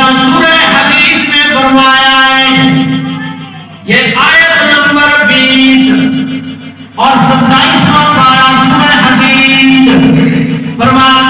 جہاں سورہ حدید میں فرمایا ہے، یہ آیت نمبر 20 اور 27واں پارہ سورہ حدید، فرمایا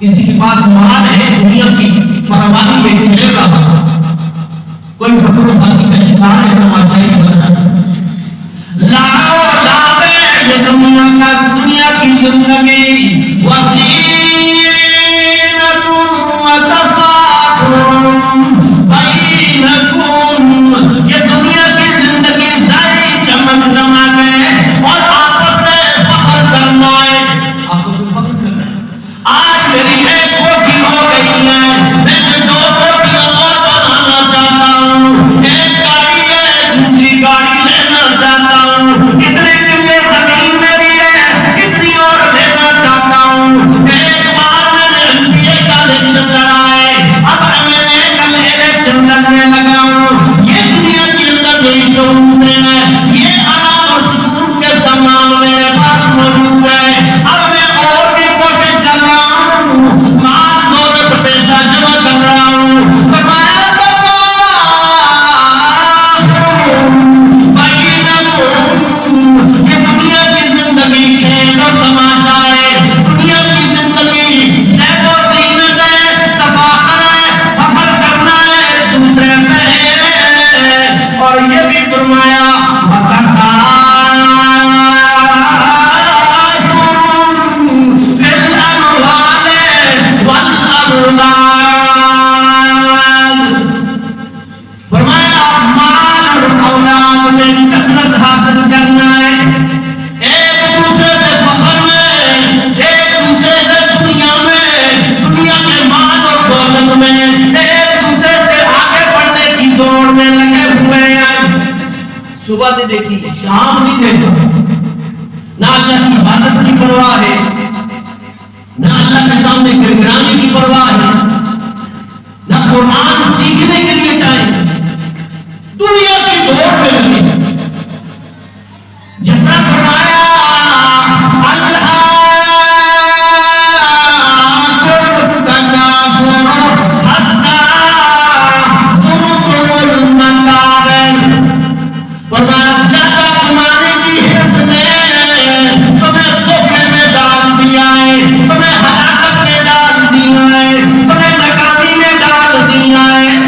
کسی کے پاس مال ہے دنیا کی پرواہی میں کھیل رہا، کوئی فکر و فاقے کا شکار ہے، تماشائی بن رہا، لاؤ لاوے یہ دنیا کا دنیا کی زندگی وزینۃ وتفاخر بینکم، یہ دنیا کی زندگی ساری چمک دمک ہے اور آپس میں فخر کرنا ہے، آپس میں فخر کرنا ہے۔ آج میری ایک کوٹھی ہو گئی ہے، میں 2 کوٹھیاں اور بنانا چاہتا ہوں، ایک گاڑی ہے دوسری گاڑی لینا چاہتا ہوں، اتنے کلے زمین میری ہے اتنی اور لینا چاہتا ہوں، ایک بار میں نے NBA کا الیکشن لڑا ہے، اب MLA کا الیکشن لڑنے لگا ہوں، یہ دنیا کے اندر میری سہولتیں ہیں، یہ آرام اور سکون کے سامان میرے پاس موجود ہے، اب میں اور بھی کوشش کر رہا ہوں، مال دولت پیسہ جمع کر رہا ہوں، فرمایا یہ دنیا کی زندگی کھیل اور تماشا ہے، دنیا کی زندگی زیب و زینت ہے، تفاخر ہے، فخر کرنا ہے دوسرے پہ ہے، اور یہ بھی فرمایا کثرت حاصل کرنا ہے، ایک دوسرے سے فخر میں، ایک دوسرے سے دنیا میں، دنیا کے مال اور دولت میں، ایک دوسرے سے آگے بڑھنے کی دوڑ میں لگے ہوئے ہیں۔ صبح سے دیکھی شام نہیں دیکھا، نہ اللہ کی عبادت کی پرواہ ہے، نہ اللہ کے سامنے گڑگڑانے کی پرواہ ہے، نہ قرآن سیکھنے کے لیے ٹائم، دنیا کی دوڑ میں لگے۔ جس طرح فرمایا ہلاکت میں ڈال دیا ہے، تمہیں ناکامی میں ڈال دیا ہے،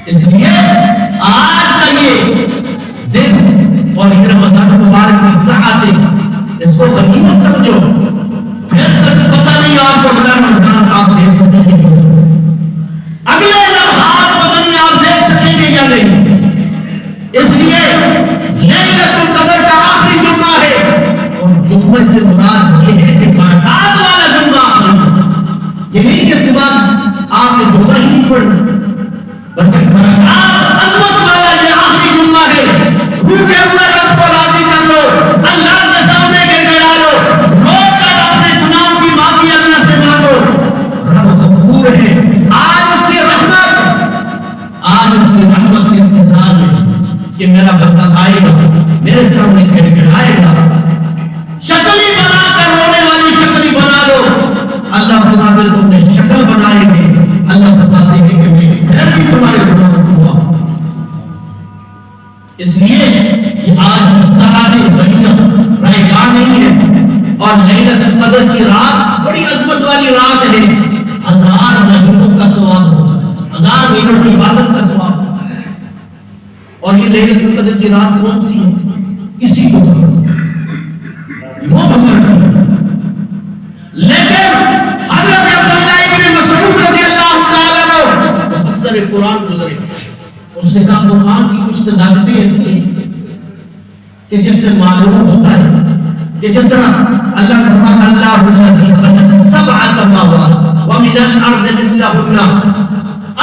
اس لیے آج کا یہ دن اور یہ رمضان مبارک کی ساعتیں اس کو غنیمت سمجھو. پھر تک پتہ نہیں آپ کو اگلا رمضان آپ دیکھ سکیں گے اگلے لمحات پتہ نہیں آپ دیکھ سکیں گے یا نہیں. اس لیے لیلۃ القدر کا آخری جمعہ ہے اور جمعے سے مراد یہ ہے کہ برکات والا جمعہ آخری. یہ نہیں کہ اس کے بعد آپ نے جمعہ ہی نہیں پڑھنا بلکہ برکات عظمت والا یہ آخری جمعہ ہے. روٹے ہوئے رب کو راضی کر لو, اللہ کے سامنے گڑگڑا لو, رو کر اپنے گناہوں کی معافی اللہ سے مانگو. رب غفور ہے. آج اس کی رحمت کے انتظار میں کہ میرا بندہ آئے گا میرے سامنے گڑگڑائے گا. شکل ہی بنا کر رونے والی شکل ہی بنا لو. اللہ خدا دل تم نے شکل بنائے گے. اللہ بتاتے ہیں کہ میں پھر بھی تمہارے گناہوں کو معاف. اس لیے یہ آج ساعتیں بڑیاں رائگاں نہیں ہے اور لیلۃ القدر کی رات بڑی عظمت والی رات ہے. 1000 مہینوں کا ثواب ہوتا ہے, 1000 مہینوں کی عبادت کا ثواب ہوتا ہے. اور یہ لیلۃ القدر کی رات کون سی ہے کسی کو وہ لیکن حضرت عبداللہ ابن مسعود رضی اللہ تعالیٰ عنہ مفسر قرآن گزرے, اس نے کہا قرآن کی کچھ صداقتیں ایسی ہیں کہ جس سے معلوم ہوتا ہے کہ جس طرح اللہ فرماتا ہے اللہ الذی خلق سبع سماوات ومن الارض مثلہن,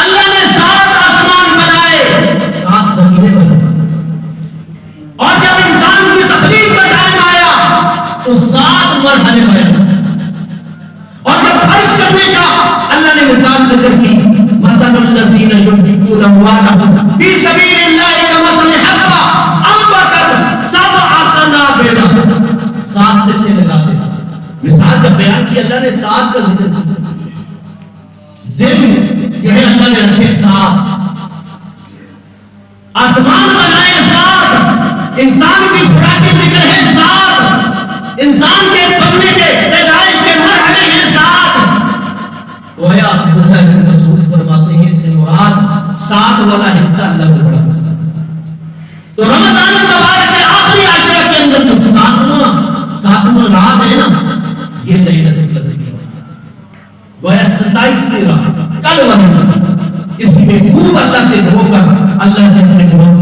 اللہ نے 7 آسمان بنائے 7 زمینیں بنائے. اور جب انسان کی تخلیق کا ٹائم آیا تو 7 مرحلے بنائے. اور جب خرچ کرنے کا اللہ نے مثال ذکر کی, مثل الذین ينفقون اموالهم فی سبیل اللہ کمثل حبۃ انبتت 7 سنابل. 7 سے لگاتے مثال جب بیان کی اللہ نے 7 کا ذکر کیا. دن جو ہے اللہ نے رکھے 7, آسمان بنائے 7, انسان کی خوراک ذکر ہے 7, انسان کے بننے کے پیدائش کے مرحلے ہیں 7. گویا عبداللہ بن مسعود فرماتے ہیں اس سے مراد 7 والا حصہ اللہ کو بڑا پسند ہے. تو رمضان المبارک کے آخری عشرہ کے اندر جو 7واں رات ہے نا, یہ لیلۃ القدر کی رات گویا 27ویں رات کل والی. اس میں خوب اللہ سے دھو کر اللہ سے اپنے گناہوں